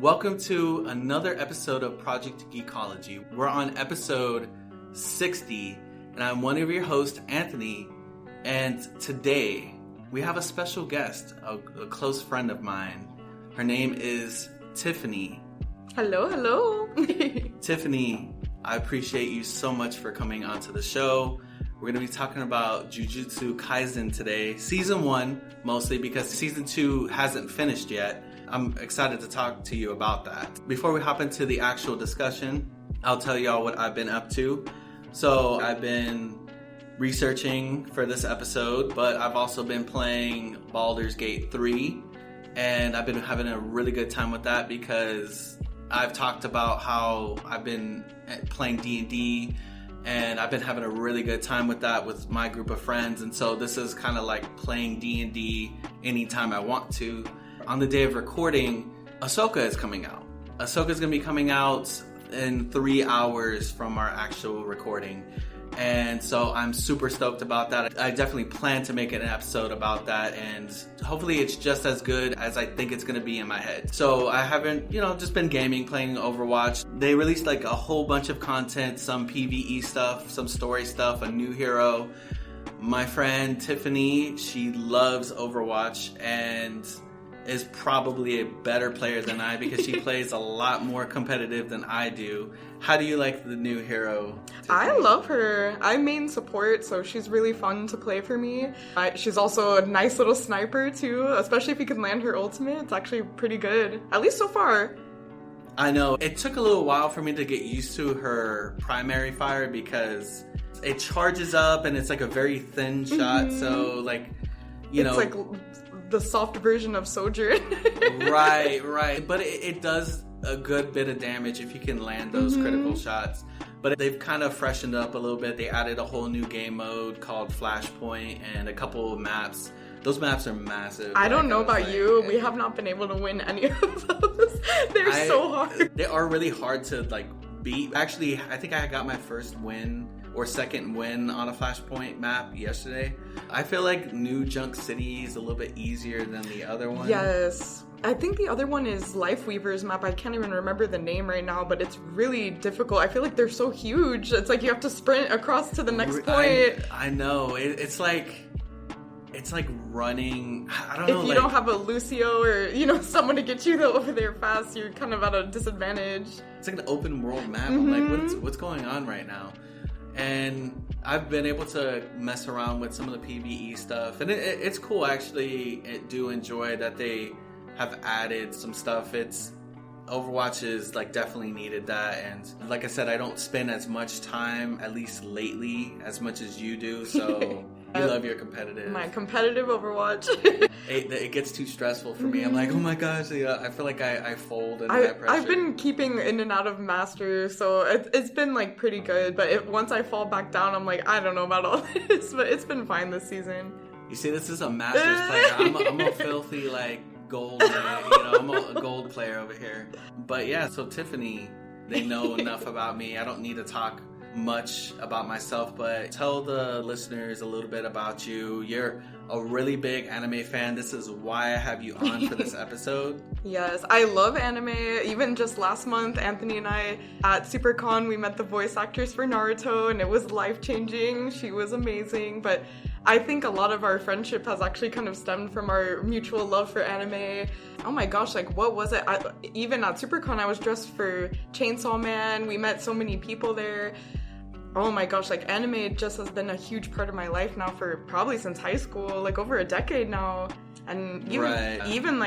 Welcome to another episode of Project Geekology. We're on episode 60, and I'm one of your hosts, Anthony. And today, we have a special guest, a close friend of mine. Her name is Tiffany. Hello. Tiffany, I appreciate you so much for coming onto the show. We're going to be talking about Jujutsu Kaisen today. Season 1, mostly, because Season 2 hasn't finished yet. I'm excited to talk to you about that. Before we hop into the actual discussion, I'll tell y'all what I've been up to. So I've been researching for this episode, but I've also been playing Baldur's Gate 3, and I've been having a really good time with that because I've talked about how I've been playing D&D, and I've been having a really good time with that with my group of friends, and so this is kind of like playing D&D anytime I want to. On the day of recording, Ahsoka is coming out. Ahsoka's going to be coming out in 3 hours from our actual recording. And so I'm super stoked about that. I definitely plan to make an episode about that, and hopefully it's just as good as I think it's going to be in my head. So I haven't, just been gaming, playing Overwatch. They released like a whole bunch of content, some PvE stuff, some story stuff, a new hero. My friend Tiffany, she loves Overwatch and is probably a better player than I because she plays a lot more competitive than I do. How do you like the new hero, Tiffany? I love her. I main support, so she's really fun to play for me. She's also a nice little sniper too, especially if you can land her ultimate. It's actually pretty good, at least so far. I know. It took a little while for me to get used to her primary fire because it charges up and it's like a very thin shot, so it's like the soft version of Sojourn. Right. But it does a good bit of damage if you can land those critical shots. But they've kind of freshened up a little bit. They added a whole new game mode called Flashpoint and a couple of maps. Those maps are massive. I don't know about you. We have not been able to win any of those. They're so hard. They are really hard to beat. Actually, I think I got my first win or second win on a Flashpoint map yesterday. I feel like New Junk City is a little bit easier than the other one. Yes. I think the other one is Lifeweaver's map. I can't even remember the name right now, but it's really difficult. I feel like they're so huge. It's like you have to sprint across to the next point. I know. It's like running. I don't know. If you don't have a Lucio or, someone to get you over there fast, you're kind of at a disadvantage. It's like an open world map. I'm like, what's going on right now? And I've been able to mess around with some of the PvE stuff. And it's cool, actually. I do enjoy that they have added some stuff. Overwatch is definitely needed that. And like I said, I don't spend as much time, at least lately, as much as you do. So you love your competitive. My competitive Overwatch. It gets too stressful for me. I'm like, oh my gosh, I feel like I fold under that pressure. I've been keeping in and out of Master, so it's been pretty good. But once I fall back down, I'm like, I don't know about all this, but it's been fine this season. You see, this is a Masters player. I'm a filthy gold. I'm a gold player over here. But yeah, so Tiffany, they know enough about me. I don't need to talk much about myself, but tell the listeners a little bit about you. You're a really big anime fan. This is why I have you on for this episode. Yes, I love anime. Even just last month, Anthony and I at SuperCon, we met the voice actors for Naruto, and it was life-changing. She was amazing, but I think a lot of our friendship has actually kind of stemmed from our mutual love for anime. Oh my gosh, what was it? Even at SuperCon, I was dressed for Chainsaw Man. We met so many people there. Oh my gosh, anime just has been a huge part of my life now for probably since high school, over a decade now. And even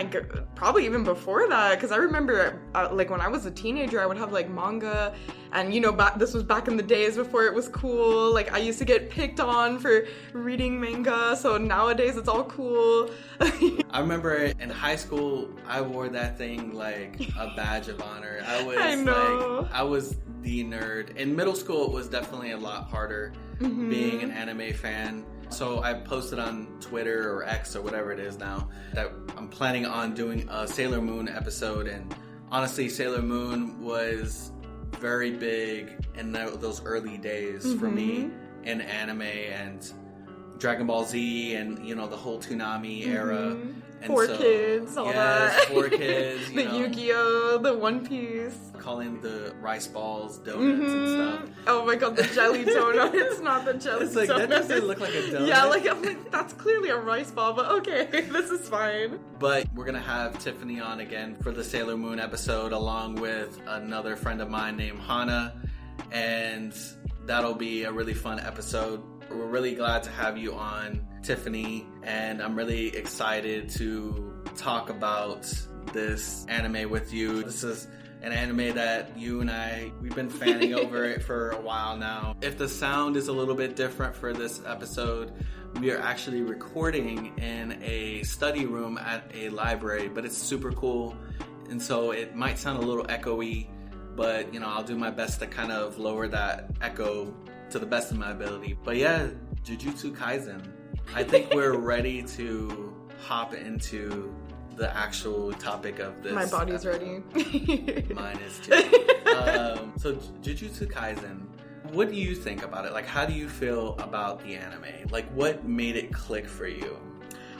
probably even before that, because I remember when I was a teenager, I would have manga, and this was back in the days before it was cool. I used to get picked on for reading manga, so nowadays it's all cool. I remember in high school, I wore that thing like a badge of honor. I was the nerd. In middle school, it was definitely a lot harder being an anime fan. So I posted on Twitter or X or whatever it is now that I'm planning on doing a Sailor Moon episode. And honestly, Sailor Moon was very big in those early days for me in anime. And Dragon Ball Z and, you know, the whole Toonami era. And Four Kids, all that. 4Kids. The Yu-Gi-Oh, the One Piece. Calling the rice balls donuts and stuff. Oh my god, the jelly donut. It's not the jelly donut. It's like, that doesn't look like a donut. Yeah, I'm like, that's clearly a rice ball, but okay, this is fine. But we're gonna have Tiffany on again for the Sailor Moon episode, along with another friend of mine named Hana. And that'll be a really fun episode. We're really glad to have you on, Tiffany, and I'm really excited to talk about this anime with you. This is an anime that you and we've been fanning over it for a while now. If the sound is a little bit different for this episode, we are actually recording in a study room at a library, but it's super cool, and so it might sound a little echoey, but, you know, I'll do my best to kind of lower that echo to the best of my ability. But yeah, Jujutsu Kaisen. I think we're ready to hop into the actual topic of this. My body's ready. Mine is too. So Jujutsu Kaisen, what do you think about it? Like, how do you feel about the anime? Like, what made it click for you?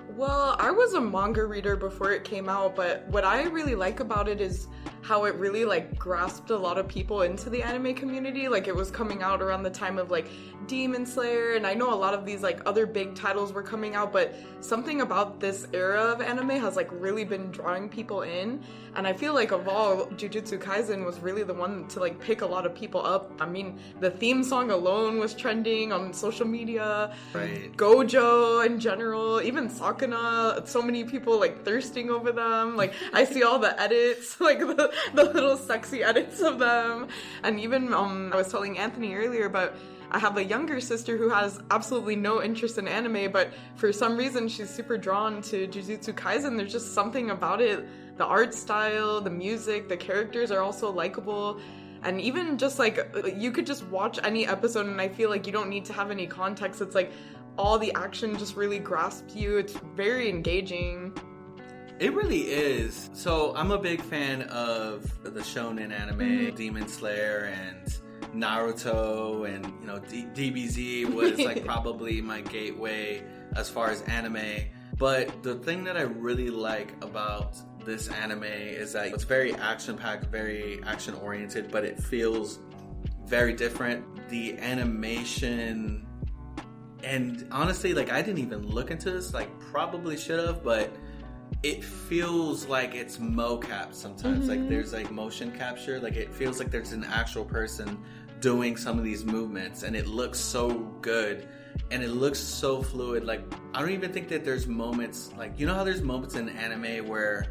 Well, I was a manga reader before it came out, but what I really like about it is how it really, like, grasped a lot of people into the anime community. Like, it was coming out around the time of, like, Demon Slayer, and I know a lot of these, like, other big titles were coming out, but something about this era of anime has, like, really been drawing people in, and I feel like, of all, Jujutsu Kaisen was really the one to, like, pick a lot of people up. I mean, the theme song alone was trending on social media. Right. Gojo in general, even Sakuna, so many people, like, thirsting over them. Like, I see all the edits, like, the little sexy edits of them. And even, I was telling Anthony earlier, but I have a younger sister who has absolutely no interest in anime, but for some reason she's super drawn to Jujutsu Kaisen. There's just something about it. The art style, the music, the characters are also likable. And even just, like, you could just watch any episode and I feel like you don't need to have any context. It's like all the action just really grasps you. It's very engaging. It really is. So I'm a big fan of the shonen anime, Demon Slayer and Naruto, and, you know, DBZ was like probably my gateway as far as anime. But the thing that I really like about this anime is that it's very action-packed, very action-oriented, but it feels very different. The animation, and honestly, like, I didn't even look into this, like, probably should have, but it feels like it's mocap sometimes. Like, there's, like, motion capture. Like, it feels like there's an actual person doing some of these movements, and it looks so good, and it looks so fluid. Like, I don't even think that there's moments, like, you know how there's moments in anime where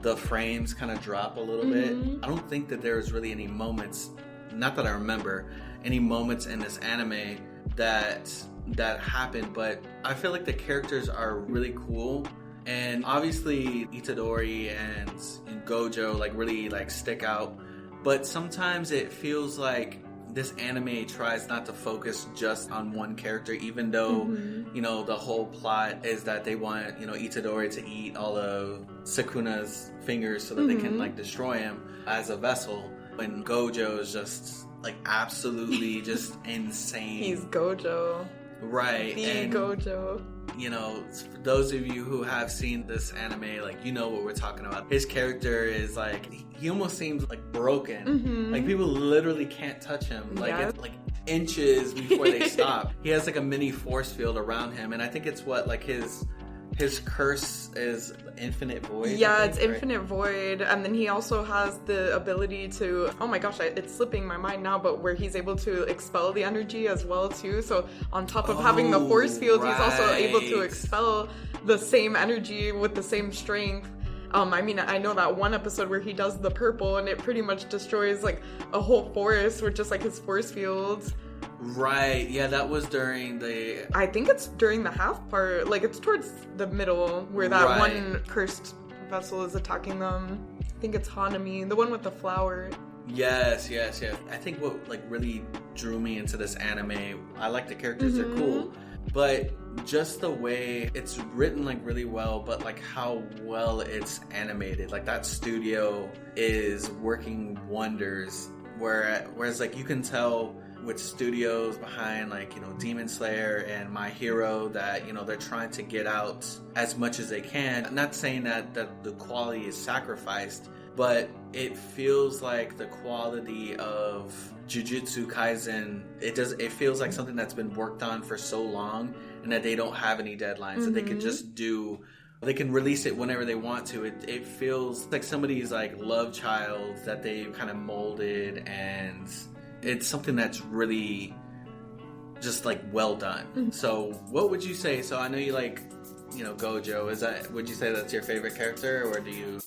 the frames kind of drop a little bit? I don't think that there's really any moments, not that I remember, any moments in this anime that happen, but I feel like the characters are really cool. And obviously Itadori and Gojo, like, really, like, stick out. But sometimes it feels like this anime tries not to focus just on one character, even though, you know, the whole plot is that they want, you know, Itadori to eat all of Sukuna's fingers so that they can, like, destroy him as a vessel. When Gojo is just, like, absolutely just insane. He's Gojo. Right. And Gojo. You know, for those of you who have seen this anime, like, you know what we're talking about. His character is, like, he almost seems, like, broken. Like, people literally can't touch him. Like, it's, like, inches before they stop. He has, like, a mini force field around him, and I think it's what, like, his curse is infinite void. Yeah, it's infinite void, and then he also has the ability to, oh my gosh, it's slipping my mind now, but where he's able to expel the energy as well too. So on top of having the force field, he's also able to expel the same energy with the same strength. I mean, I know that one episode where he does the purple and it pretty much destroys, like, a whole forest with just, like, his force fields. Right, yeah, that was during the... I think it's during the half part, like, it's towards the middle where that one cursed vessel is attacking them. I think it's Hanami, the one with the flower. Yes. I think what, like, really drew me into this anime, I like the characters, they're cool, but just the way it's written, like, really well, but, like, how well it's animated. Like, that studio is working wonders, whereas, like, you can tell with studios behind like, Demon Slayer and My Hero that, they're trying to get out as much as they can. I'm not saying that the quality is sacrificed, but it feels like the quality of Jujutsu Kaisen, it feels like something that's been worked on for so long, and that they don't have any deadlines, that they can just they can release it whenever they want to. It feels like somebody's like love child that they've kind of molded, and it's something that's really just like well done. So what would you say? So I know you like, Gojo. Would you say that's your favorite character, or do you?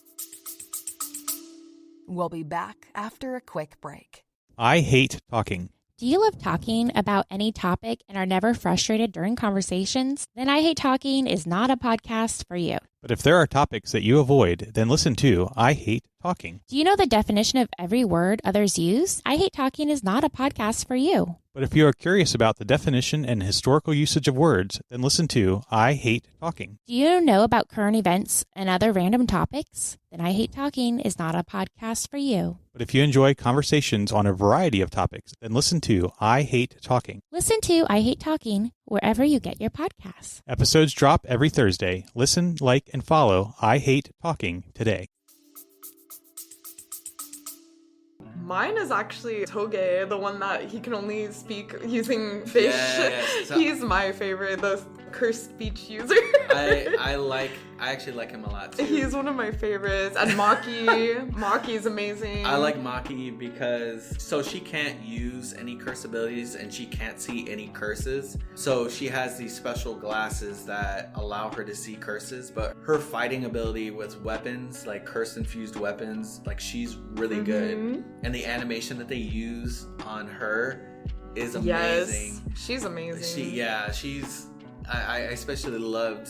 We'll be back after a quick break. I hate talking. Do you love talking about any topic and are never frustrated during conversations? Then I Hate Talking is not a podcast for you. But if there are topics that you avoid, then listen to I Hate Talking. Do you know the definition of every word others use? I Hate Talking is not a podcast for you. But if you are curious about the definition and historical usage of words, then listen to I Hate Talking. Do you know about current events and other random topics? Then I Hate Talking is not a podcast for you. But if you enjoy conversations on a variety of topics, then listen to I Hate Talking. Listen to I Hate Talking wherever you get your podcasts. Episodes drop every Thursday. Listen, like, and follow I Hate Talking today. Mine is actually Toge, the one that he can only speak using fish. Yes. So he's my favorite, the cursed speech user. I actually like him a lot too. He's one of my favorites. And Maki is amazing. I like Maki because she can't use any curse abilities and she can't see any curses. So she has these special glasses that allow her to see curses, but her fighting ability with weapons, like curse infused weapons, like she's really good. And the animation that they use on her is amazing. Yes, she's amazing. I especially loved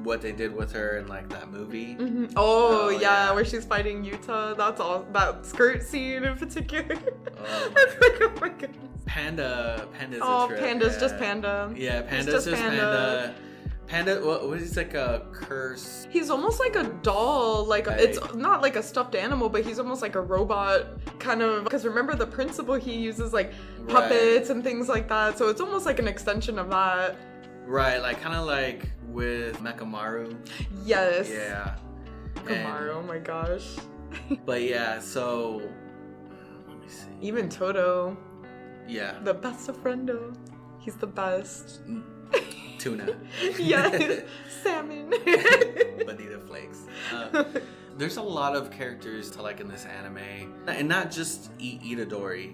what they did with her in like that movie. Oh yeah, where she's fighting Yuta. That's all. That skirt scene in particular. It's like, oh my goodness. Panda's oh, a trip. Panda's just Panda. Yeah, Panda's just Panda. Panda, what is like a curse? He's almost like a doll, it's not like a stuffed animal, but he's almost like a robot kind of, because remember the principal, he uses like puppets and things like that, so it's almost like an extension of that. Right, like kind of like with Mekamaru. Yes. Yeah. Mekamaru, oh my gosh. But yeah, so let me see. Even Toto. Yeah. The best of friendo. He's the best. Tuna. Yeah. Salmon. Bonita flakes. There's a lot of characters to like in this anime, and not just Itadori.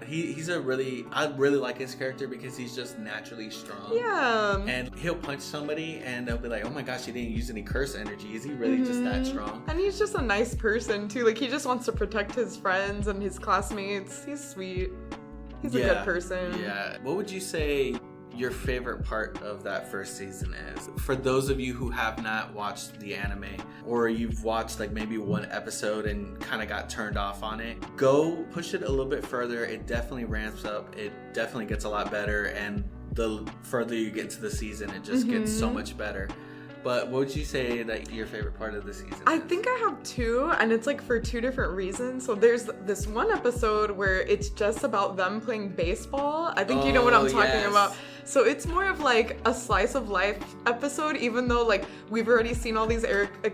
I really like his character because he's just naturally strong. Yeah. And he'll punch somebody and they'll be like, oh my gosh, he didn't use any curse energy. Is he really just that strong? And he's just a nice person too. Like he just wants to protect his friends and his classmates. He's sweet. He's a good person. Yeah. What would you say your favorite part of that first season is? For those of you who have not watched the anime, or you've watched like maybe one episode and kind of got turned off on it, go push it a little bit further. It definitely ramps up. It definitely gets a lot better, and the further you get into the season, it just gets so much better. But what would you say that your favorite part of the season is? I think I have two, and it's like for two different reasons. So there's this one episode where it's just about them playing baseball. I think you know what I'm talking about. So it's more of like a slice of life episode, even though like we've already seen all these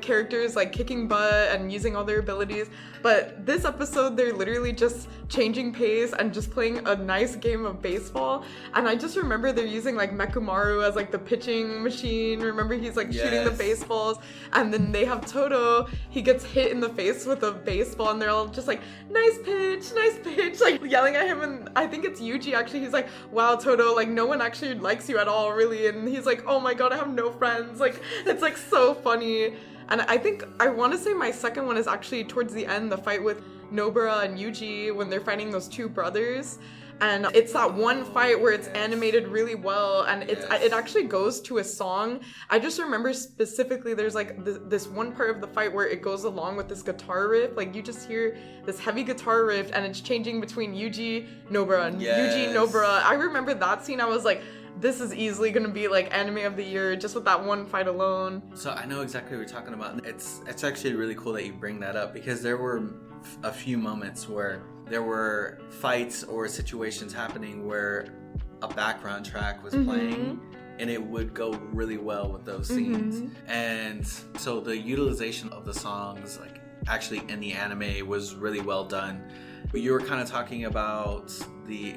characters like kicking butt and using all their abilities. But this episode, they're literally just changing pace and just playing a nice game of baseball. And I just remember they're using like Mekamaru as like the pitching machine. Remember, he's like shooting the baseballs. And then they have Toto. He gets hit in the face with a baseball, and they're all just like, nice pitch, like yelling at him. And I think it's Yuji actually. He's like, wow, Toto, like no one actually likes you at all, really. And he's like, oh my god, I have no friends. Like it's like so funny. And I think I want to say my second one is actually towards the end, the fight with Nobara and Yuji when they're fighting those two brothers. And it's that one fight where it's animated really well, and it actually goes to a song. I just remember specifically there's like this one part of the fight where it goes along with this guitar riff. Like you just hear this heavy guitar riff, and it's changing between Yuji, Nobara, and Yuji, Nobara. I remember that scene. I was like, this is easily going to be like anime of the year just with that one fight alone. So I know exactly what you're talking about. It's actually really cool that you bring that up, because there were a few moments where there were fights or situations happening where a background track was playing, and it would go really well with those scenes. And so the utilization of the songs, like actually in the anime, was really well done. But you were kind of talking about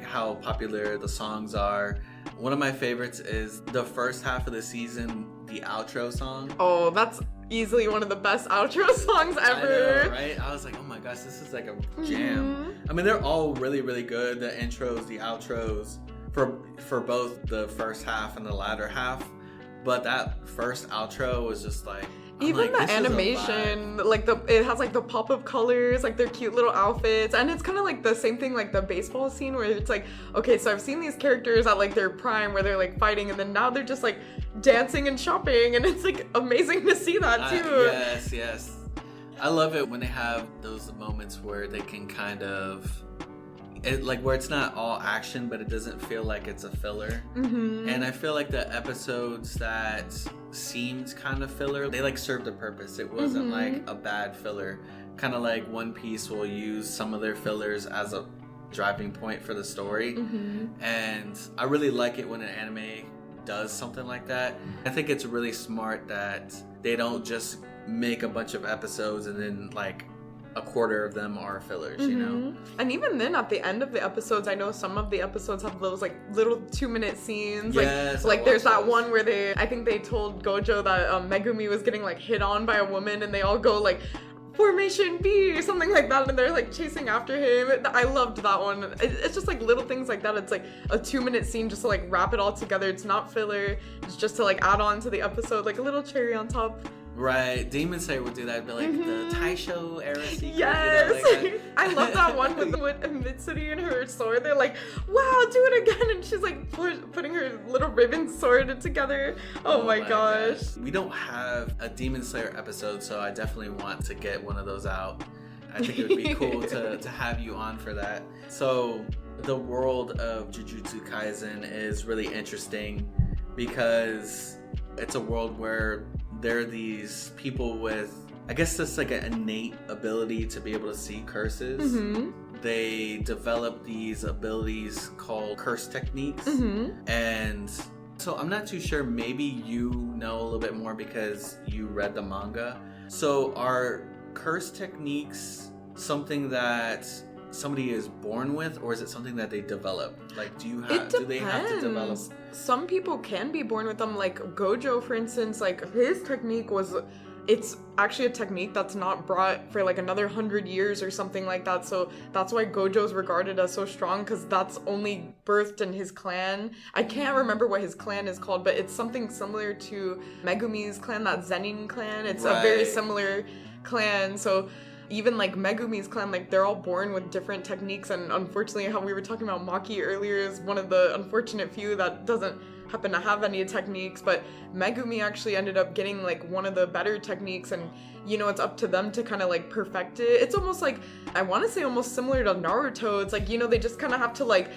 how popular the songs are. One of my favorites is the first half of the season, the outro song. Oh, that's easily one of the best outro songs ever. I know, right? I was like, oh my gosh, this is like a jam. I mean, they're all really, really good. The intros, the outros, for both the first half and the latter half. But that first outro was just like, even the animation, like it has like the pop of colors, like their cute little outfits, and it's kind of like the same thing like the baseball scene where it's like, okay, so I've seen these characters at like their prime where they're like fighting, and then now they're just like dancing and shopping, and it's like amazing to see that too. Yes. I love it when they have those moments where they can kind of, where it's not all action, but it doesn't feel like it's a filler. And I feel like the episodes that seemed kind of filler, they like served a purpose. It wasn't like a bad filler. Kind of like One Piece will use some of their fillers as a driving point for the story. And I really like it when an anime does something like that. I think it's really smart that they don't just make a bunch of episodes and then like a quarter of them are fillers, you know? And even then, at the end of the episodes, I know some of the episodes have those like little 2-minute scenes. Yes, like there's that one where I think they told Gojo that Megumi was getting like hit on by a woman, and they all go like Formation B or something like that, and they're like chasing after him. I loved that one. It's just like little things like that. It's like a 2-minute scene just to like wrap it all together. It's not filler. It's just to like add on to the episode, like a little cherry on top. Right, Demon Slayer would do that, but like the Taisho era secret. Yes, you know, like I love that one with Mitsuri and her sword. They're like, "Wow, do it again!" And she's like putting her little ribbon sword together. Oh my gosh! We don't have a Demon Slayer episode, so I definitely want to get one of those out. I think it would be cool to have you on for that. So the world of Jujutsu Kaisen is really interesting because it's a world where there are these people with, I guess that's like an innate ability to be able to see curses. They develop these abilities called curse techniques. And so I'm not too sure, maybe you know a little bit more because you read the manga. So are curse techniques something that somebody is born with, or is it something that they develop? Like, do they have to develop? Some people can be born with them, like Gojo, for instance. Like his technique it's actually a technique that's not brought for like another 100 years or something like that. So that's why Gojo's regarded as so strong, because that's only birthed in his clan. I can't remember what his clan is called, but it's something similar to Megumi's clan, that Zenin clan. It's a very similar clan. So even like Megumi's clan, like they're all born with different techniques, and unfortunately how we were talking about Maki earlier is one of the unfortunate few that doesn't happen to have any techniques, but Megumi actually ended up getting like one of the better techniques, and you know, it's up to them to kind of like perfect it. It's almost like, I want to say almost similar to Naruto. It's like, you know, they just kind of have to like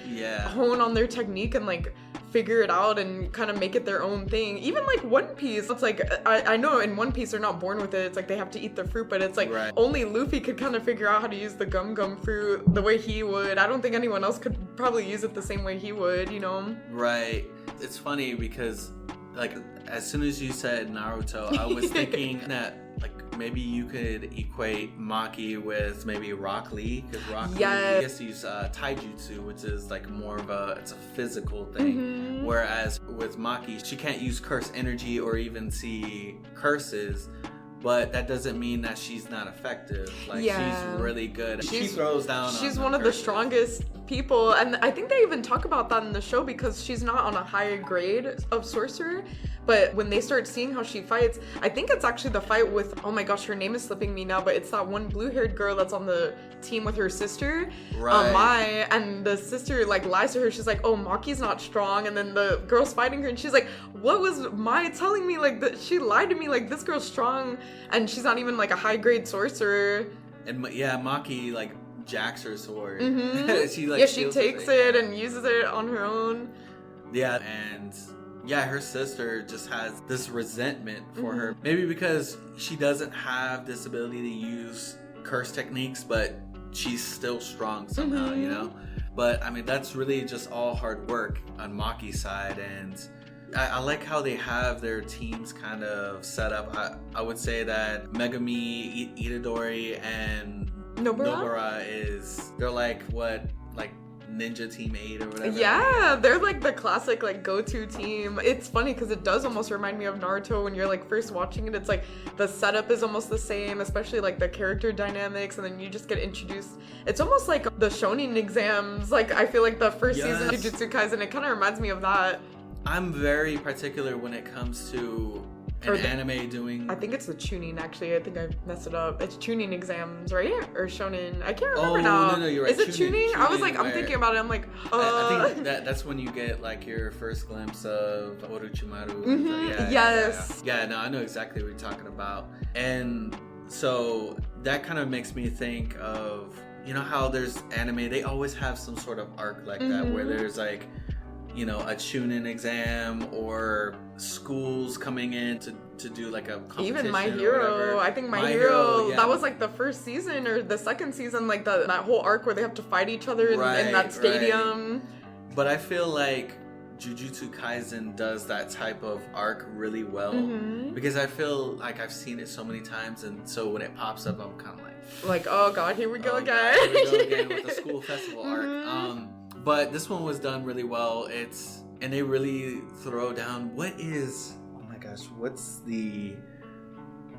hone on their technique and like figure it out and kind of make it their own thing. Even like One Piece, it's like, I know in One Piece they're not born with it. It's like they have to eat the fruit, but it's like only Luffy could kind of figure out how to use the gum fruit the way he would. I don't think anyone else could probably use it the same way he would, you know? Right. It's funny because like as soon as you said Naruto, I was thinking that like maybe you could equate Maki with maybe Rock Lee, because Rock Lee gets to use taijutsu, which is like more of it's a physical thing, whereas with Maki, she can't use curse energy or even see curses. But that doesn't mean that she's not effective. Like, she's really good. She throws down. She's one of the strongest people. And I think they even talk about that in the show, because she's not on a higher grade of sorcerer. But when they start seeing how she fights, I think it's actually the fight with, oh my gosh, her name is slipping me now, but it's that one blue-haired girl that's on the team with her sister, Mai, and the sister like lies to her. She's like, oh, Maki's not strong, and then the girl's fighting her, and she's like, what was Mai telling me? Like, she lied to me, like, this girl's strong, and she's not even like a high-grade sorcerer. And Maki like jacks her sword. She takes it and uses it on her own. Yeah, and her sister just has this resentment for her. Maybe because she doesn't have this ability to use curse techniques, but she's still strong somehow, you know? But I mean, that's really just all hard work on Maki's side, and I like how they have their teams kind of set up. I would say that Megami, Itadori, and Nobara they're like Ninja Team 8 or whatever. Yeah, they're like the classic like go-to team. It's funny because it does almost remind me of Naruto when you're like first watching it. It's like the setup is almost the same, especially like the character dynamics, and then you just get introduced. It's almost like the shonen exams. Like I feel like the first season of Jujutsu Kaisen, it kind of reminds me of that. I'm very particular when it comes to anime doing... I think it's the Chunin, actually. I think I messed it up. It's Chunin exams, right? Or Shonen. I can't remember now. No, you're right. Is it Chunin? I was like, I'm thinking about it. I'm like, I think that's when you get like your first glimpse of Orochimaru. Mm-hmm. Yes. Yeah, no, I know exactly what you're talking about. And so that kind of makes me think of, you know how there's anime, they always have some sort of arc like that where there's like, you know, a Chunin exam or schools coming in to do like a competition. Even My Hero. I think My Hero, that was like the first season or the second season, like that whole arc where they have to fight each other in that stadium. Right. But I feel like Jujutsu Kaisen does that type of arc really well because I feel like I've seen it so many times, and so when it pops up, I'm kind of like, oh god, here we go again. Here we go again with the school festival arc. But this one was done really well. And they really throw down what's the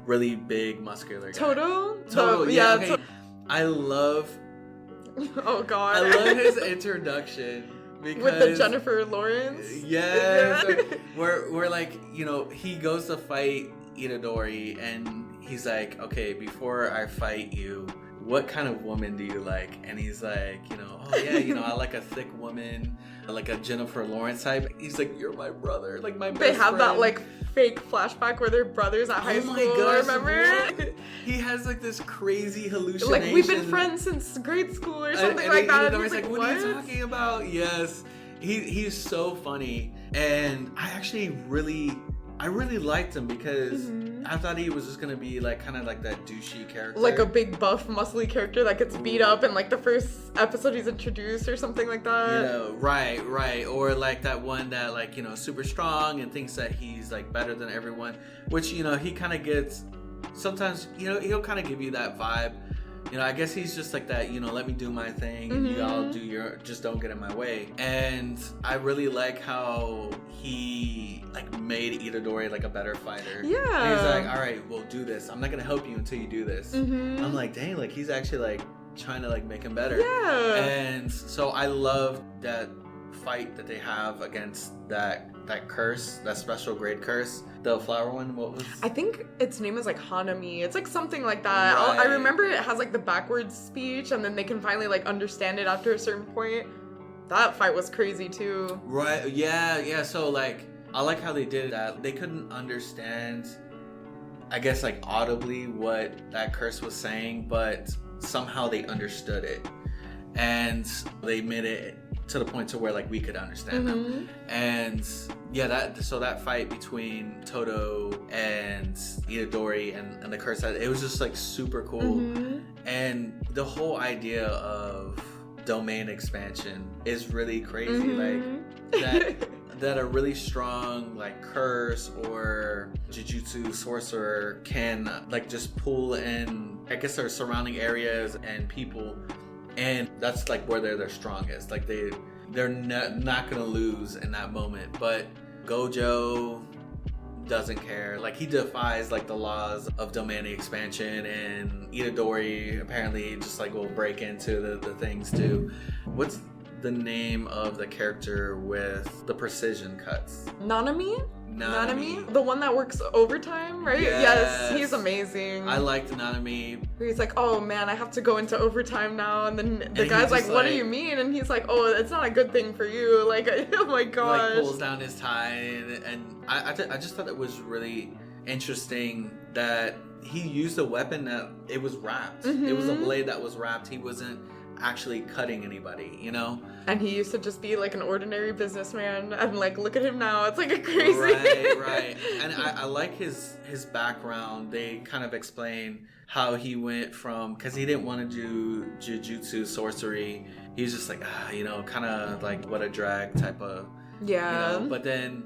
really big muscular guy? Toto? Yeah, okay. I love oh god. I love his introduction. Because, with the Jennifer Lawrence? Yes. We're like, you know, he goes to fight Itadori and he's like, okay, before I fight you, what kind of woman do you like? And he's like, you know, oh yeah, you know, I like a thick woman, like a Jennifer Lawrence type. He's like, you're my brother, like my best friend. They have that like fake flashback where they're brothers at high school. Oh my gosh, remember? He has like this crazy hallucination. Like, we've been friends since grade school or something like that. And he's like, what are you talking about? Yes. He's so funny. And I really liked him because I thought he was just gonna be like kind of like that douchey character, like a big buff muscly character that gets beat up in like the first episode he's introduced or something like that. You know, right, or like that one that like, you know, super strong and thinks that he's like better than everyone, which, you know, he kind of gets sometimes, you know, he'll kind of give you that vibe. You know, I guess he's just like that, you know, let me do my thing and you all do your, just don't get in my way. And I really like how he like made Itadori like a better fighter. Yeah. And he's like, all right, we'll do this. I'm not going to help you until you do this. I'm like, dang, like he's actually like trying to like make him better. Yeah. And so I love that fight that they have against that curse, that special grade curse. The flower one, what was? I think its name is like Hanami. It's like something like that. Right. I remember it has like the backwards speech, and then they can finally like understand it after a certain point. That fight was crazy too. Right, yeah. So like, I like how they did that. They couldn't understand, I guess, like audibly what that curse was saying, but somehow they understood it. And they made it to the point to where like we could understand them. And yeah, that fight between Toto and Itadori and the curse, it was just like super cool. And the whole idea of domain expansion is really crazy. Like that a really strong like curse or Jujutsu sorcerer can like just pull in, I guess, their surrounding areas and people. And that's like where they're their strongest. Like they're not gonna lose in that moment. But Gojo doesn't care. Like he defies like the laws of domain expansion, and Itadori apparently just like will break into the things too. What's the name of the character with the precision cuts? Nanami? The one that works overtime, right? Yes, he's amazing. I liked Nanami. He's like, oh man, I have to go into overtime now, and then the guy's like, what do you mean? And he's like, oh, it's not a good thing for you. Like, oh my gosh. Like pulls down his tie, and I just thought it was really interesting that he used a weapon that it was wrapped. It was a blade that was wrapped. He wasn't actually cutting anybody, you know? And he used to just be like an ordinary businessman, and like look at him now, it's like a crazy. Right. And I like his background. They kind of explain how he went from, because he didn't want to do jujutsu sorcery. He was just like, kind of like what a drag type of, but then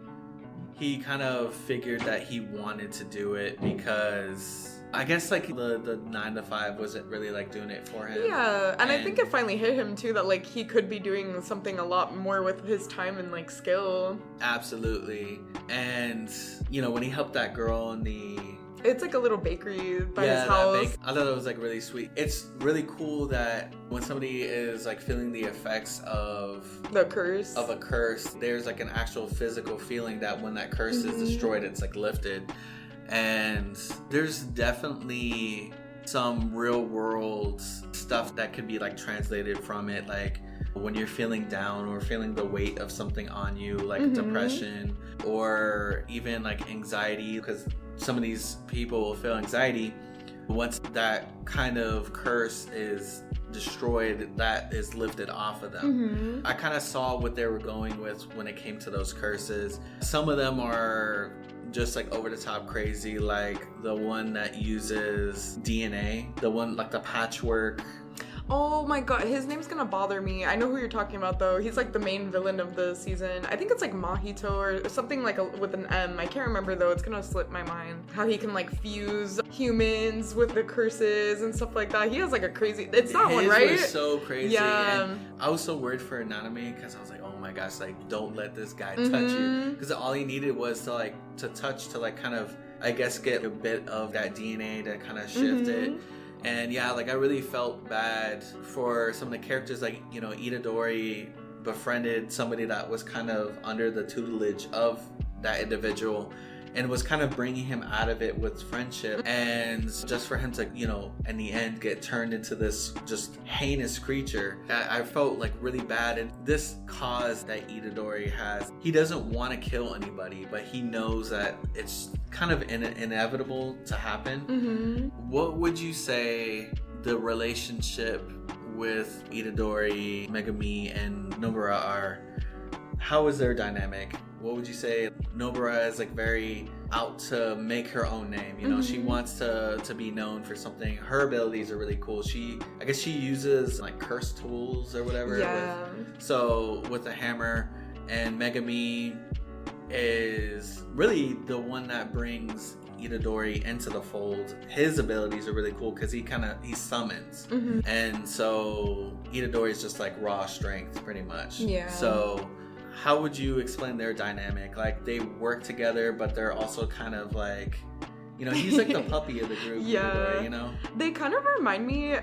he kind of figured that he wanted to do it because I guess like the 9 to 5 wasn't really like doing it for him. Yeah, and I think it finally hit him too that like he could be doing something a lot more with his time and like skill. Absolutely. And when he helped that girl in it's like a little bakery by his house. I thought it was like really sweet. It's really cool that when somebody is like feeling the effects of a curse, there's like an actual physical feeling that when that curse is destroyed, it's like lifted. And there's definitely some real world stuff that could be like translated from it, like when you're feeling down or feeling the weight of something on you, like depression or even like anxiety, because some of these people will feel anxiety. Once that kind of curse is destroyed, that is lifted off of them. I kind of saw what they were going with when it came to those curses. Some of them are just like over the top crazy, like the one that uses DNA, the one like the patchwork. Oh my god, his name's gonna bother me. I know who you're talking about though. He's like the main villain of the season. I think it's like Mahito or something like with an M. I can't remember though. It's gonna slip my mind. How he can like fuse humans with the curses and stuff like that. He has like a crazy. It's that one, right? His was so crazy. Yeah. And I was so worried for Nanami because I was like, oh my gosh, like don't let this guy touch you, because all he needed was to touch to like kind of, I guess, get a bit of that DNA to kind of shift it. And yeah, like I really felt bad for some of the characters, like, Itadori befriended somebody that was kind of under the tutelage of that individual and was kind of bringing him out of it with friendship. And just for him to, in the end get turned into this just heinous creature, I felt like really bad. And this cause that Itadori has, he doesn't want to kill anybody, but he knows that it's kind of inevitable to happen. What would you say the relationship with Itadori, Megumi, and Nobara are? How is their dynamic? What would you say? Nobara is like very out to make her own name. She wants to be known for something. Her abilities are really cool. I guess she uses like curse tools or whatever. With a hammer. And Megumi is really the one that brings Itadori into the fold. His abilities are really cool because he summons. And so Itadori is just like raw strength pretty much. So how would you explain their dynamic? Like they work together, but they're also kind of like, he's like the puppy of the group. Itadori, They kind of remind me,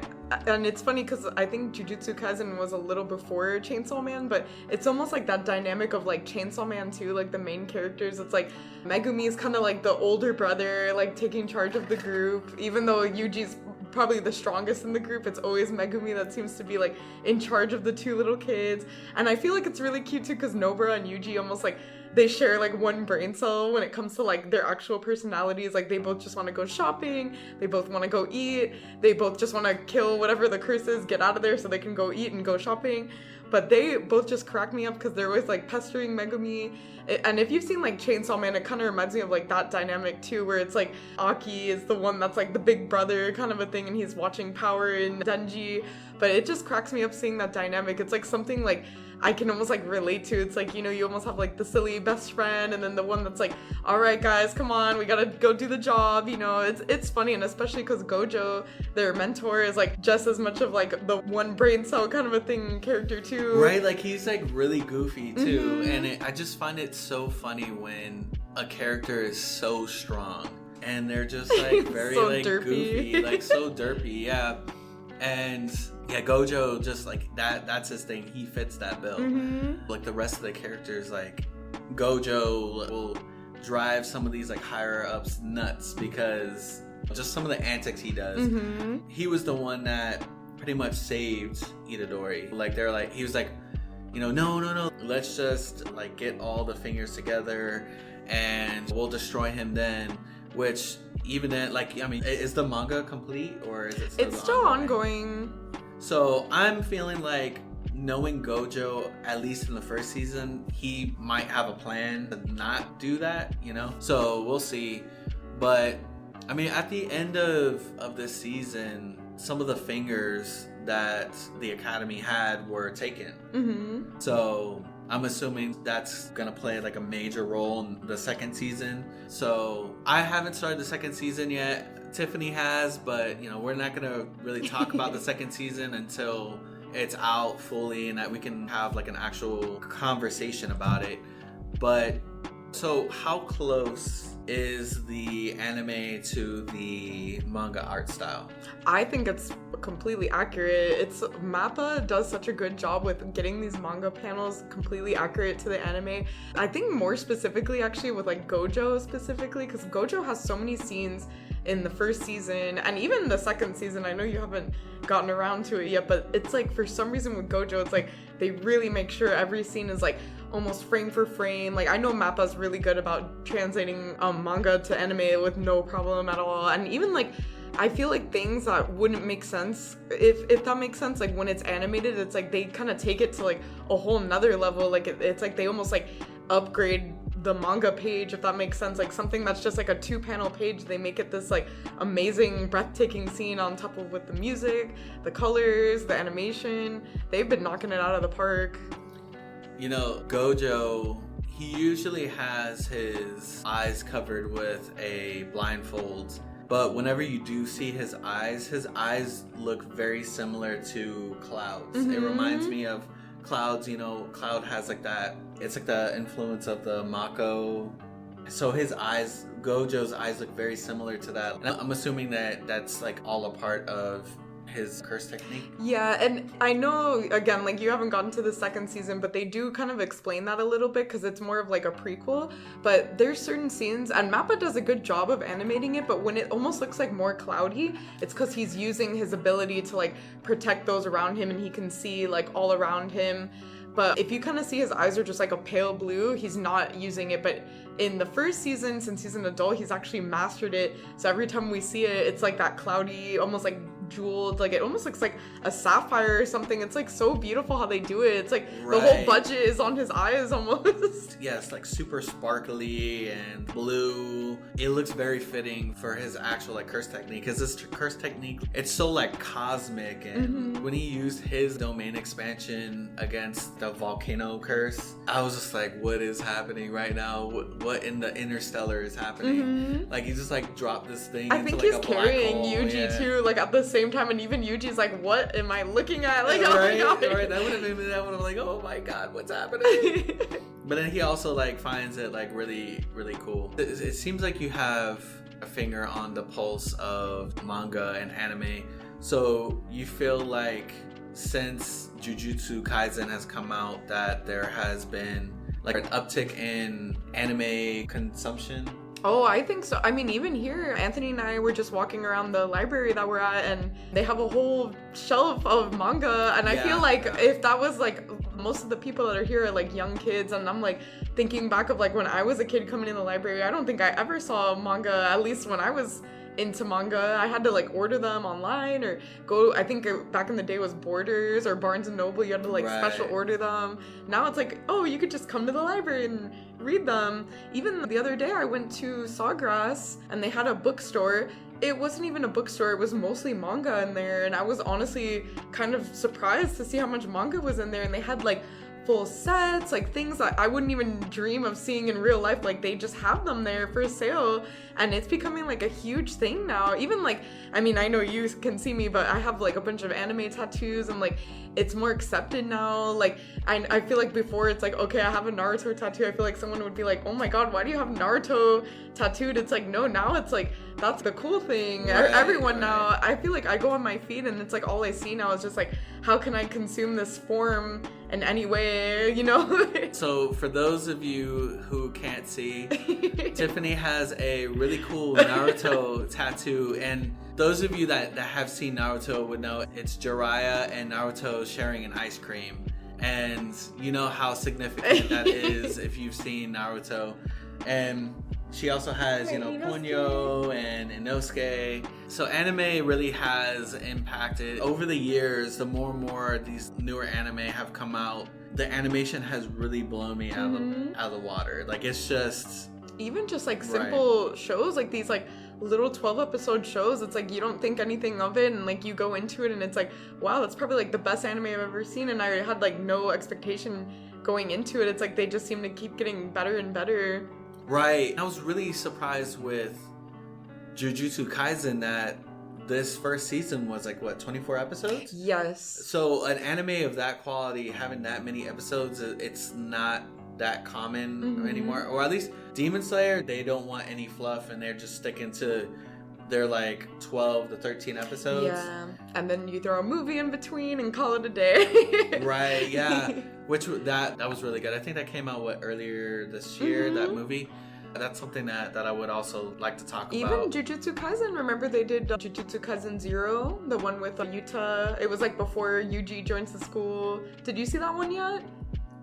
and it's funny because I think Jujutsu Kaisen was a little before Chainsaw Man, but it's almost like that dynamic of like Chainsaw Man too, like the main characters. It's like Megumi is kind of like the older brother, like taking charge of the group, even though Yuji's probably the strongest in the group. It's always Megumi that seems to be like in charge of the two little kids. And I feel like it's really cute too because Nobara and Yuji almost like they share like one brain cell when it comes to like their actual personalities. Like they both just want to go shopping, they both want to go eat, they both just want to kill whatever the curse is, get out of there so they can go eat and go shopping. But they both just crack me up because they're always like pestering Megumi. And if you've seen like Chainsaw Man, it kind of reminds me of like that dynamic too, where it's like Aki is the one that's like the big brother kind of a thing, and he's watching Power and Denji. But it just cracks me up seeing that dynamic. It's like something like I can almost like relate to. It's like, you almost have like the silly best friend and then the one that's like, all right guys, come on, we gotta go do the job. It's funny, and especially because Gojo, their mentor, is like just as much of like the one brain cell kind of a thing character too. Right, like he's like really goofy too. And I just find it so funny when a character is so strong and they're just like very so like derpy. Goofy, like so derpy, yeah. And yeah, Gojo just like that's his thing. He fits that bill. Like the rest of the characters, like Gojo will drive some of these like higher ups nuts because just some of the antics he does. He was the one that pretty much saved Itadori. Like they're like, he was like, no, let's just like get all the fingers together and we'll destroy him then. Which even then, like, I mean, is the manga complete or is it still It's still ongoing. So I'm feeling like, knowing Gojo, at least in the first season, he might have a plan to not do that, you know? So we'll see. But I mean, at the end of this season, some of the fingers that the Academy had were taken. Mm-hmm. So I'm assuming that's gonna play like a major role in the second season. So I haven't started the second season yet. Tiffany has, but you know, we're not gonna really talk about the second season until it's out fully and that we can have like an actual conversation about it. But so how close is the anime to the manga art style? I think it's completely accurate. Mappa does such a good job with getting these manga panels completely accurate to the anime. I think more specifically actually with like Gojo specifically, because Gojo has so many scenes in the first season and even the second season. I know you haven't gotten around to it yet, but it's like for some reason with Gojo, it's like they really make sure every scene is like almost frame for frame. Like I know Mappa's really good about translating manga to anime with no problem at all. And even like I feel like things that wouldn't make sense, if that makes sense, like when it's animated, it's like they kind of take it to like a whole nother level. Like it's like they almost like upgrade the manga page, if that makes sense. Like something that's just like a 2-panel page, they make it this like amazing, breathtaking scene on top of with the music, the colors, the animation. They've been knocking it out of the park. You know, Gojo, he usually has his eyes covered with a blindfold, but whenever you do see his eyes look very similar to Cloud's. Mm-hmm. It reminds me of Cloud's, you know, Cloud has like that, it's like the influence of the Mako. So Gojo's eyes look very similar to that. And I'm assuming that that's like all a part of his curse technique. Yeah, and I know, again, like you haven't gotten to the second season, but they do kind of explain that a little bit because it's more of like a prequel. But there's certain scenes, and Mappa does a good job of animating it, but when it almost looks like more cloudy, it's because he's using his ability to like protect those around him and he can see like all around him. But if you kind of see his eyes are just like a pale blue, he's not using it. But in the first season, since he's an adult, he's actually mastered it. So every time we see it, it's like that cloudy, almost like jeweled, like it almost looks like a sapphire or something. It's like so beautiful how they do it. It's like the whole budget is on his eyes almost. Yes, like super sparkly and blue. It looks very fitting for his actual like curse technique, because this curse technique, it's so like cosmic. And when he used his domain expansion against the volcano curse, I was just like, what is happening right now? What in the interstellar is happening? Like he just like dropped this thing I into think like he's a black carrying hole. Yuji too, like at the same time, and even Yuji's like, what am I looking at? Like, oh right, my god. right. That would have made me like, oh my god, what's happening? But then he also like finds it like really, really cool. It seems like you have a finger on the pulse of manga and anime. So you feel like since Jujutsu Kaisen has come out that there has been like an uptick in anime consumption? Oh, I think so. I mean, even here, Anthony and I were just walking around the library that we're at, and they have a whole shelf of manga. And I feel like if that was like, most of the people that are here are like young kids, and I'm like thinking back of like when I was a kid coming in the library, I don't think I ever saw manga, at least when I was into manga. I had to like order them online or go, I think back in the day was Borders or Barnes and Noble, you had to like special order them. Now it's like, oh, you could just come to the library and read them. Even the other day I went to Sawgrass and they had a bookstore. It wasn't even a bookstore, it was mostly manga in there, and I was honestly kind of surprised to see how much manga was in there. And they had like full sets, like things that I wouldn't even dream of seeing in real life. Like they just have them there for sale, and it's becoming like a huge thing now. Even like, I mean, I know you can see me, but I have like a bunch of anime tattoos, and like it's more accepted now. Like I feel like before it's like, okay, I have a Naruto tattoo, I feel like someone would be like, oh my god, why do you have Naruto tattooed? It's like, no, now it's like that's the cool thing. Everyone now, I feel like I go on my feed and it's like all I see now is just like, how can I consume this form in any way, you know? So for those of you who can't see, Tiffany has a really cool Naruto tattoo, and those of you that have seen Naruto would know it's Jiraiya and Naruto sharing an ice cream, and you know how significant that is if you've seen Naruto. And She also has, Ponyo and Inosuke. So anime really has impacted. Over the years, the more and more these newer anime have come out, the animation has really blown me out of the water. Like, it's just... Even just, like, simple shows, like, these, like, little 12-episode shows, it's like, you don't think anything of it, and, like, you go into it, and it's like, wow, that's probably, like, the best anime I've ever seen, and I had, like, no expectation going into it. It's like, they just seem to keep getting better and better. Right. I was really surprised with Jujutsu Kaisen that this first season was like, what, 24 episodes? Yes. So an anime of that quality, having that many episodes, it's not that common anymore. Or at least Demon Slayer, they don't want any fluff and they're just sticking to their like 12 to 13 episodes. Yeah. And then you throw a movie in between and call it a day. Right, yeah. Which that was really good. I think that came out earlier this year, that movie. That's something that I would also like to talk about. Even Jujutsu Kaisen, remember they did Jujutsu Kaisen 0, the one with Yuta. It was like before Yuji joins the school. Did you see that one yet?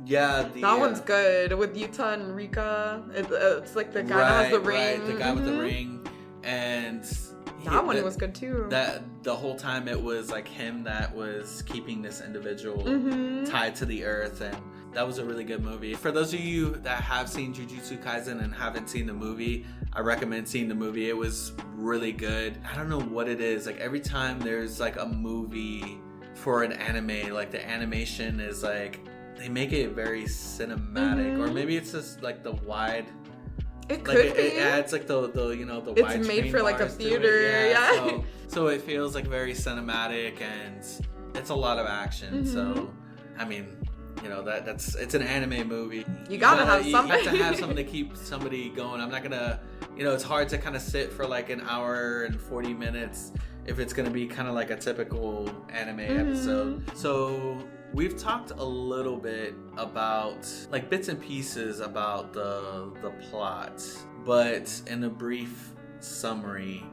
Yeah, that one's good with Yuta and Rika. It's like the guy that has the ring. Right, the guy with the ring, and that one was good too. That the whole time it was like him that was keeping this individual tied to the earth, and that was a really good movie. For those of you that have seen Jujutsu Kaisen and haven't seen the movie, I recommend seeing the movie. It was really good. I don't know what it is. Like, every time there's like a movie for an anime, like the animation is like, they make it very cinematic, or maybe it's just like the wide. It could be. It adds like the the it's wide made for like a bars theater, yeah. So it feels like very cinematic, and it's a lot of action. So, I mean, it's an anime movie. You gotta have something. You have to have something to keep somebody going. I'm not gonna, it's hard to kind of sit for like an hour and 40 minutes if it's gonna be kind of like a typical anime episode. So we've talked a little bit about like bits and pieces about the plot, but in a brief summary,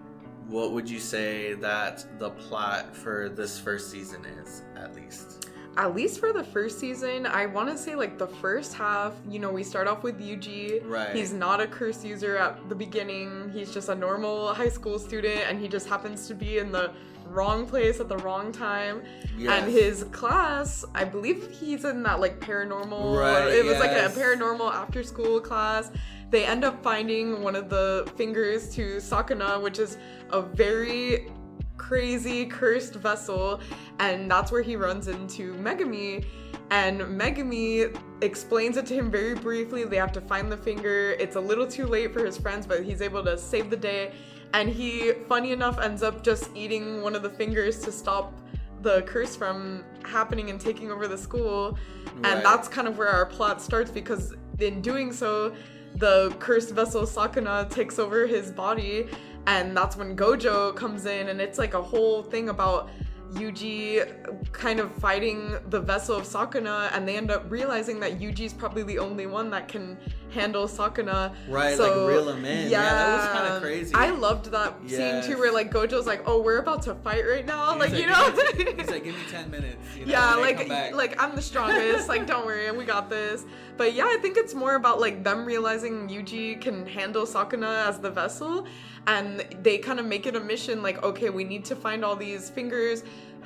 what would you say that the plot for this first season is, at least? At least for the first season, I want to say like the first half, we start off with Yuji. Right. He's not a curse user at the beginning. He's just a normal high school student, and he just happens to be in the wrong place at the wrong time. Yes. And his class, I believe he's in that like paranormal, it was like a paranormal after school class. They end up finding one of the fingers to Sakuna, which is a very crazy cursed vessel, and that's where he runs into Megami, and Megami explains it to him very briefly. They have to find the finger. It's a little too late for his friends, but he's able to save the day, and he, funny enough, ends up just eating one of the fingers to stop the curse from happening and taking over the school. And that's kind of where our plot starts, because in doing so, the cursed vessel Sakuna takes over his body, and that's when Gojo comes in, and it's like a whole thing about Yuji kind of fighting the vessel of Sakuna, and they end up realizing that Yuji's probably the only one that can handle Sakuna. Right, so, like reel him in. Yeah, that was kind of crazy. I loved that scene too, where like Gojo's like, "Oh, we're about to fight right now." He's like, "Give me 10 minutes." Yeah, like I'm the strongest. Like, don't worry, we got this. But yeah, I think it's more about like them realizing Yuji can handle Sakuna as the vessel, and they kind of make it a mission. Like, okay, we need to find all these fingers,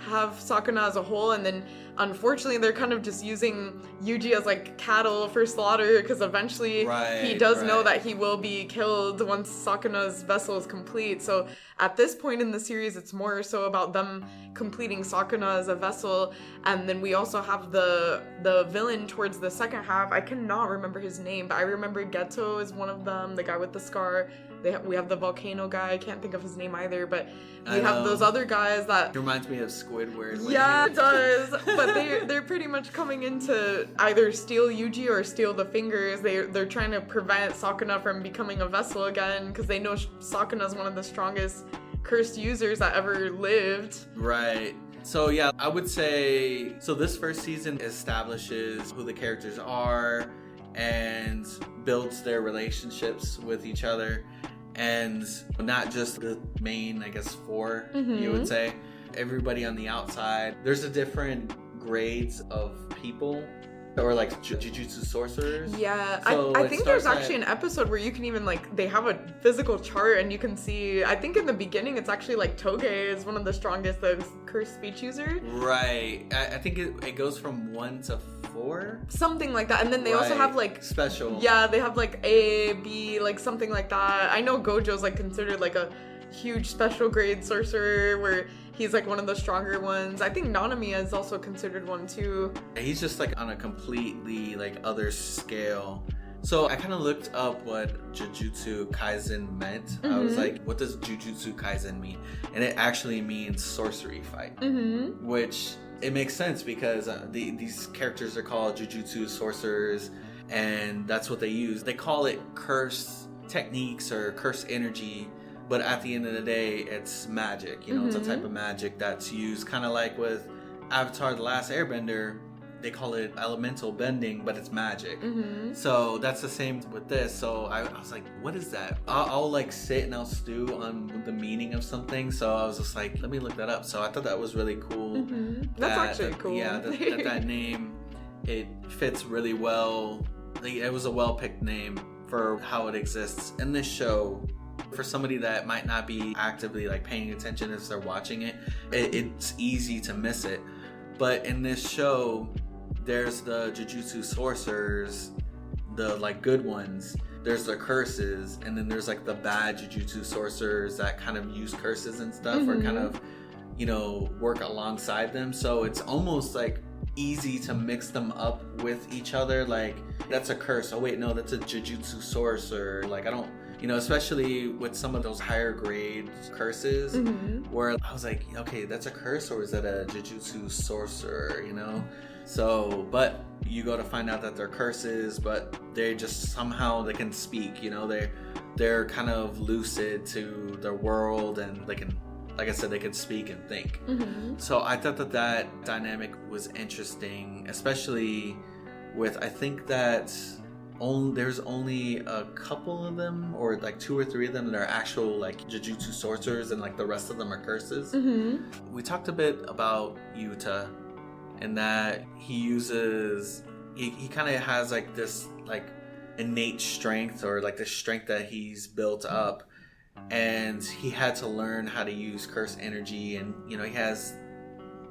have Sakuna as a whole, and then unfortunately they're kind of just using Yuji as like cattle for slaughter, because eventually he does know that he will be killed once Sakuna's vessel is complete. So at this point in the series, it's more so about them completing Sakuna as a vessel. And then we also have the villain towards the second half. I cannot remember his name, but I remember Geto is one of them, the guy with the scar. We have the volcano guy. I can't think of his name either, but we have those other guys that... It reminds me of Squidward. Yeah, it does. But they're pretty much coming in to either steal Yuji or steal the fingers. They're trying to prevent Sakuna from becoming a vessel again, because they know Sakuna's one of the strongest cursed users that ever lived. Right. So yeah, I would say... So this first season establishes who the characters are and builds their relationships with each other. And not just the main, I guess, four, you would say. Everybody on the outside. There's a different grades of people Or like Jujutsu sorcerers. Yeah, So I it think there's starts actually at- an episode where you can even like, they have a physical chart and you can see, I think in the beginning it's actually like Toge is one of the strongest cursed speech users. Right. I think it goes from 1 to 4. Something like that. And then they also have like, special. yeah, they have like A, B, like something like that. I know Gojo's like considered like a huge special grade sorcerer where he's like one of the stronger ones. I think Nanamiya is also considered one too. He's just like on a completely like other scale. So I kind of looked up what Jujutsu Kaisen meant. I was like, what does Jujutsu Kaisen mean? And it actually means sorcery fight, which it makes sense because these characters are called Jujutsu sorcerers, and that's what they use. They call it curse techniques or curse energy. But at the end of the day, it's magic. You know, it's a type of magic that's used kind of like with Avatar: The Last Airbender. They call it elemental bending, but it's magic. So that's the same with this. So I was like, what is that? I'll like sit and I'll stew on the meaning of something. So I was just like, let me look that up. So I thought that was really cool. That's actually cool. Yeah, that name, it fits really well. Like, it was a well-picked name for how it exists in this show. For somebody that might not be actively like paying attention if they're watching it, it's easy to miss it. But in this show, there's the Jujutsu sorcerers, the like good ones. There's the curses, and then there's like the bad Jujutsu sorcerers that kind of use curses and stuff, or kind of, you know, work alongside them. So it's almost like easy to mix them up with each other. Like, that's a curse. Oh wait, no, that's a Jujutsu sorcerer. Like, I don't. You know, especially with some of those higher grade curses, where I was like, okay, that's a curse, or is that a Jujutsu sorcerer, you know? So, but you go to find out that they're curses, but they just somehow they can speak, you know? They're kind of lucid to their world, and they can, like I said, they can speak and think. So I thought that dynamic was interesting, especially with, I think that there's only a couple of them, or like 2 or 3 of them, that are actual like Jujutsu sorcerers, and like the rest of them are curses. We talked a bit about Yuta, and that he uses, he kind of has like this like innate strength, or like the strength that he's built up, and he had to learn how to use curse energy. And you know, he has,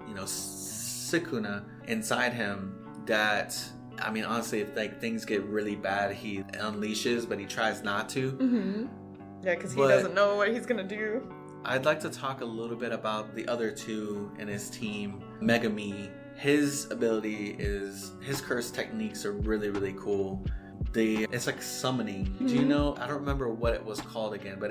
you know, Sukuna inside him that, I mean, honestly, if like things get really bad, he unleashes, but he tries not to. Yeah, because he doesn't know what he's gonna do. I'd like to talk a little bit about the other 2 in his team. Megami, his ability is, his curse techniques are really, really cool. It's like summoning. Do you know? I don't remember what it was called again, but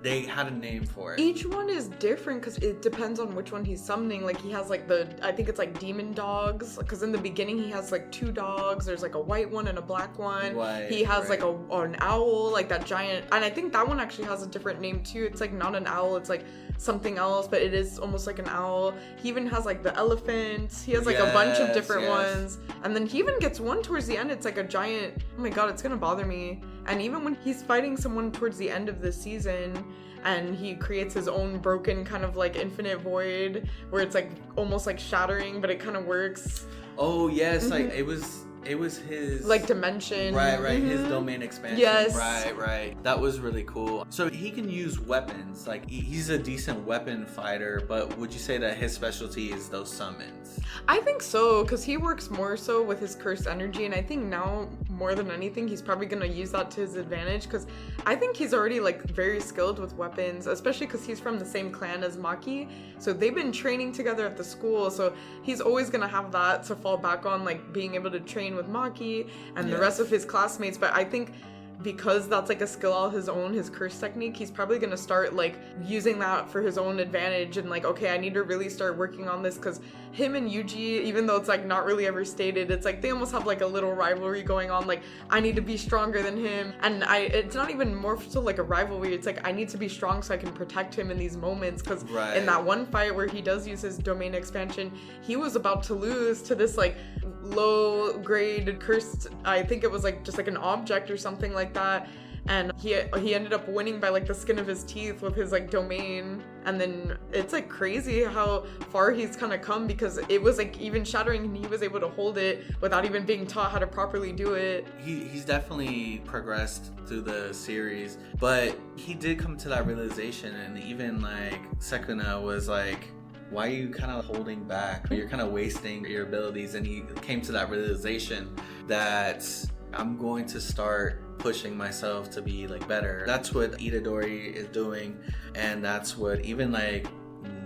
they had a name for it. Each one is different because it depends on which one he's summoning. Like, he has like I think it's like demon dogs, because in the beginning he has like 2 dogs. There's like a white one and a black one. He has like an owl, like that giant, and I think that one actually has a different name too. It's like not an owl, it's like something else, but it is almost like an owl. He even has like the elephant. He has like a bunch of different ones, and then he even gets one towards the end. It's like a giant, oh my god, it's gonna bother me. And even when he's fighting someone towards the end of the season, and he creates his own broken kind of like infinite void, where it's like almost like shattering, but it kind of works. Oh yes, like it was his like dimension. Right, his domain expansion. Yes. Right. That was really cool. So he can use weapons. Like, he's a decent weapon fighter, but would you say that his specialty is those summons? I think so, because he works more so with his cursed energy, and I think now more than anything he's probably going to use that to his advantage, because I think he's already like very skilled with weapons, especially because he's from the same clan as Maki, so they've been training together at the school, so he's always going to have that to fall back on, like being able to train with Maki and the rest of his classmates. But I think because that's like a skill all his own, his curse technique, he's probably gonna start like using that for his own advantage, and like, okay, I need to really start working on this, because him and Yuji, even though it's like not really ever stated, it's like they almost have like a little rivalry going on. Like, I need to be stronger than him, and it's not even more so like a rivalry, it's like I need to be strong so I can protect him in these moments, because in that one fight where he does use his domain expansion, he was about to lose to this like low grade cursed, I think it was like just like an object or something like that, and he ended up winning by like the skin of his teeth with his like domain. And then it's like crazy how far he's kind of come, because it was like even shattering and he was able to hold it without even being taught how to properly do it. He's definitely progressed through the series, but he did come to that realization, and even like Sekuna was like, why are you kind of holding back? You're kind of wasting your abilities. And he came to that realization that I'm going to start pushing myself to be like better. That's what Itadori is doing, and that's what even like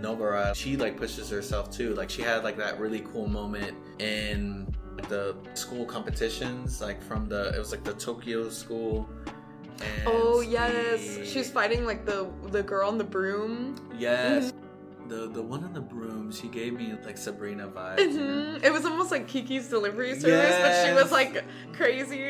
Nobara, she like pushes herself too. Like she had like that really cool moment in the school competitions, like from it was like the Tokyo school. And oh yes, she's fighting like the girl on the broom. Yes. The one on the broom, she gave me like Sabrina vibes. You know? It was almost like Kiki's delivery service, but she was like crazy.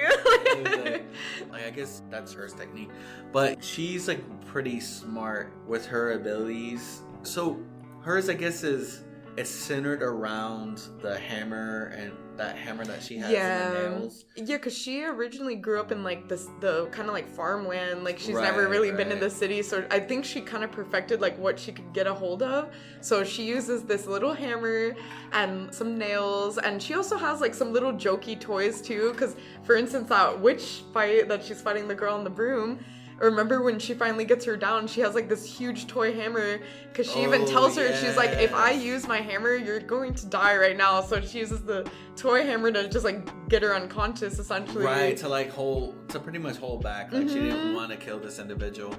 Like I guess that's her technique, but she's like pretty smart with her abilities. So hers, I guess, it's centered around the hammer, and that hammer that she has in the nails. Yeah, because she originally grew up in like the kind of like farmland. Like she's never really been in the city, so I think she kind of perfected like what she could get a hold of. So she uses this little hammer and some nails, and she also has like some little jokey toys too. Because for instance, that witch fight that she's fighting the girl on the broom, remember when she finally gets her down, she has like this huge toy hammer, because she even tells her, she's like, if I use my hammer, you're going to die right now. So she uses the toy hammer to just like get her unconscious, essentially. Right, to pretty much hold back. Like she didn't want to kill this individual.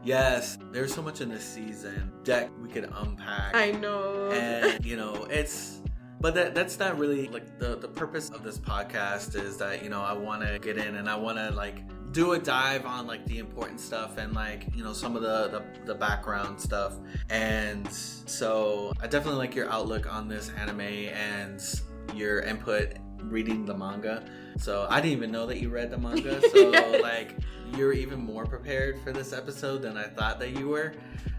Yes, there's so much in this season that we could unpack. I know. And but that's not really like the purpose of this podcast. Is that I want to get in and I want to like do a dive on like the important stuff and like some of the background stuff. And so I definitely like your outlook on this anime and your input reading the manga. So I didn't even know that you read the manga, so like you're even more prepared for this episode than I thought that you were.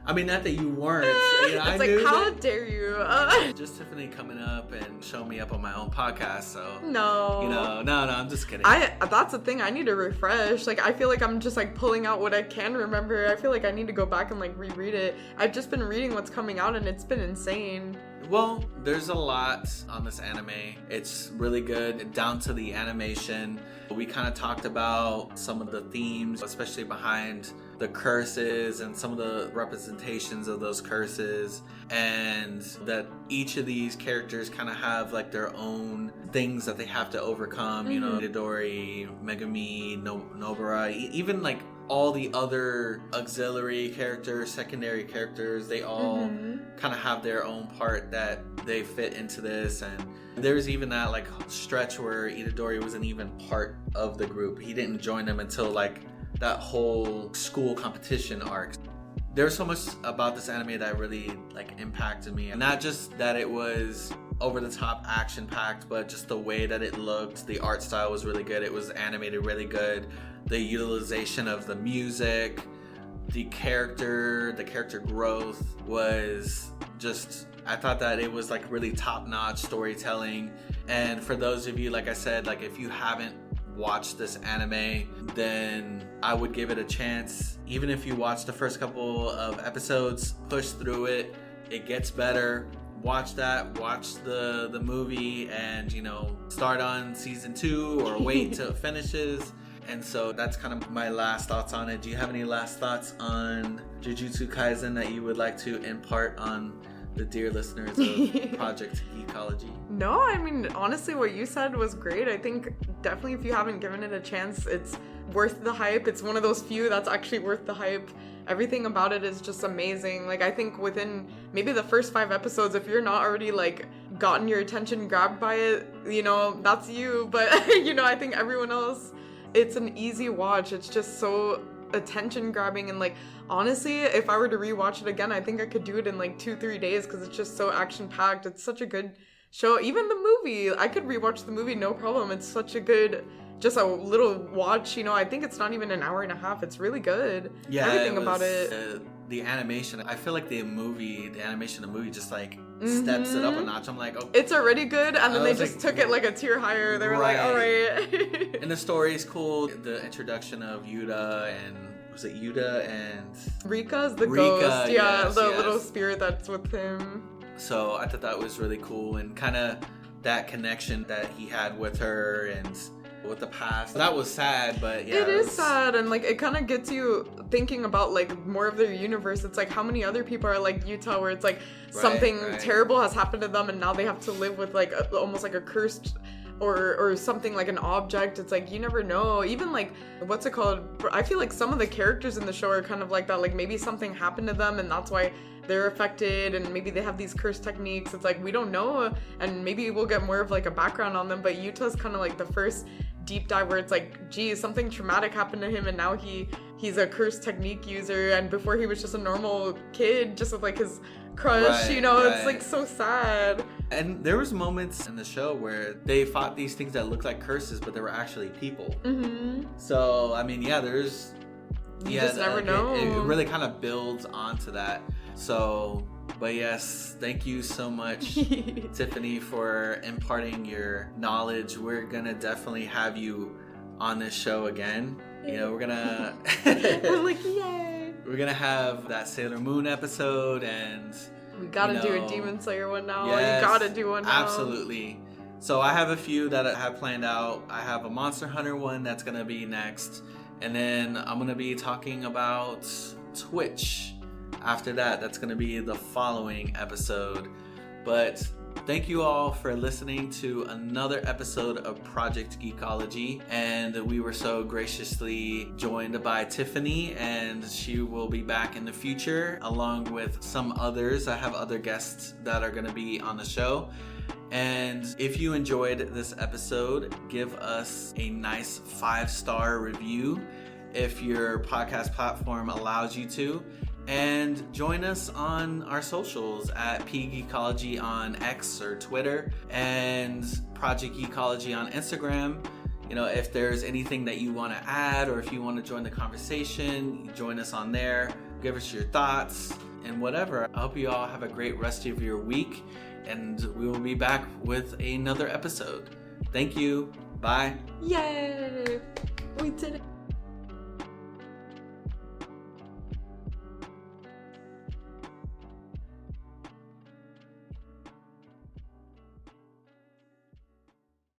I mean, not that you weren't. It's like, how dare you? Just Tiffany coming up and showing me up on my own podcast. So no, no, I'm just kidding. That's the thing. I need to refresh. Like, I feel like I'm just like pulling out what I can remember. I feel like I need to go back and like reread it. I've just been reading what's coming out, and it's been insane. Well, there's a lot on this anime. It's really good, down to the animation. We kind of talked about some of the themes, especially behind the curses and some of the representations of those curses, and that each of these characters kind of have like their own things that they have to overcome. Itadori, Megumi, Nobara, even like all the other auxiliary characters, secondary characters, they all kind of have their own part that they fit into this. And there's even that like stretch where Itadori wasn't even part of the group. He didn't join them until like that whole school competition arc. There's so much about this anime that really like impacted me, and not just that it was over the top action packed, but just the way that it looked. The art style was really good. It was animated really good. The utilization of the music, the character growth was just, I thought that it was like really top-notch storytelling. And for those of you, like I said, like if you haven't watched this anime, then I would give it a chance. Even if you watch the first couple of episodes, push through it. It gets better. Watch the movie, and start on season 2 or wait till it finishes. And so that's kind of my last thoughts on it. Do you have any last thoughts on Jujutsu Kaisen that you would like to impart on the dear listeners of Project Geekology? No, I mean, honestly, what you said was great. I think definitely if you haven't given it a chance, it's worth the hype. It's one of those few that's actually worth the hype. Everything about it is just amazing. Like, I think within maybe the first 5 episodes, if you're not already like gotten your attention grabbed by it, that's you. But I think everyone else, it's an easy watch. It's just so attention grabbing, and like honestly, if I were to rewatch it again, I think I could do it in like 2-3 days, because it's just so action packed. It's such a good show. Even the movie, I could rewatch the movie no problem. It's such a good just a little watch, I think it's not even an hour and a half. It's really good. Yeah, everything about it. The animation, I feel like the animation of the movie just like steps it up a notch. I'm like, oh, it's already good, and then they just like, took it like a tier higher. They were like, all right. And the story is cool. The introduction of Yuta and was it Yuta and Rika's the ghost, yes, the little spirit that's with him. So I thought that was really cool, and kind of that connection that he had with her and with the past. That was sad, but yeah. It is sad, and like it kind of gets you thinking about like more of their universe. It's like how many other people are like Yuta, where it's like something terrible has happened to them and now they have to live with like almost like a cursed or something like an object. It's like you never know. Even like what's it called? I feel like some of the characters in the show are kind of like that. Like maybe something happened to them and that's why they're affected, and maybe they have these curse techniques. It's like we don't know, and maybe we'll get more of like a background on them. But Yuta's kind of like the first deep dive where it's like, geez, something traumatic happened to him and now he's a cursed technique user, and before he was just a normal kid just with like his crush, It's like so sad. And there was moments in the show where they fought these things that looked like curses, but they were actually people. So I mean, there's you just never know. It really kind of builds onto that. So, but yes, thank you so much, Tiffany, for imparting your knowledge. We're gonna definitely have you on this show again. We're gonna I'm like, yay. We're gonna have that Sailor Moon episode, and we gotta do a Demon Slayer one now. Yes, you gotta do one now. Absolutely. So I have a few that I have planned out. I have a Monster Hunter one that's gonna be next, and then I'm gonna be talking about Twitch. After that, that's going to be the following episode. But thank you all for listening to another episode of Project Geekology. And we were so graciously joined by Tiffany, and she will be back in the future along with some others. I have other guests that are going to be on the show. And if you enjoyed this episode, give us a nice 5-star review if your podcast platform allows you to. And join us on our socials at Geekology on X or Twitter, and Project Geekology on Instagram. If there's anything that you want to add, or if you want to join the conversation, join us on there. Give us your thoughts and whatever. I hope you all have a great rest of your week, and we will be back with another episode. Thank you. Bye. Yay! We did it.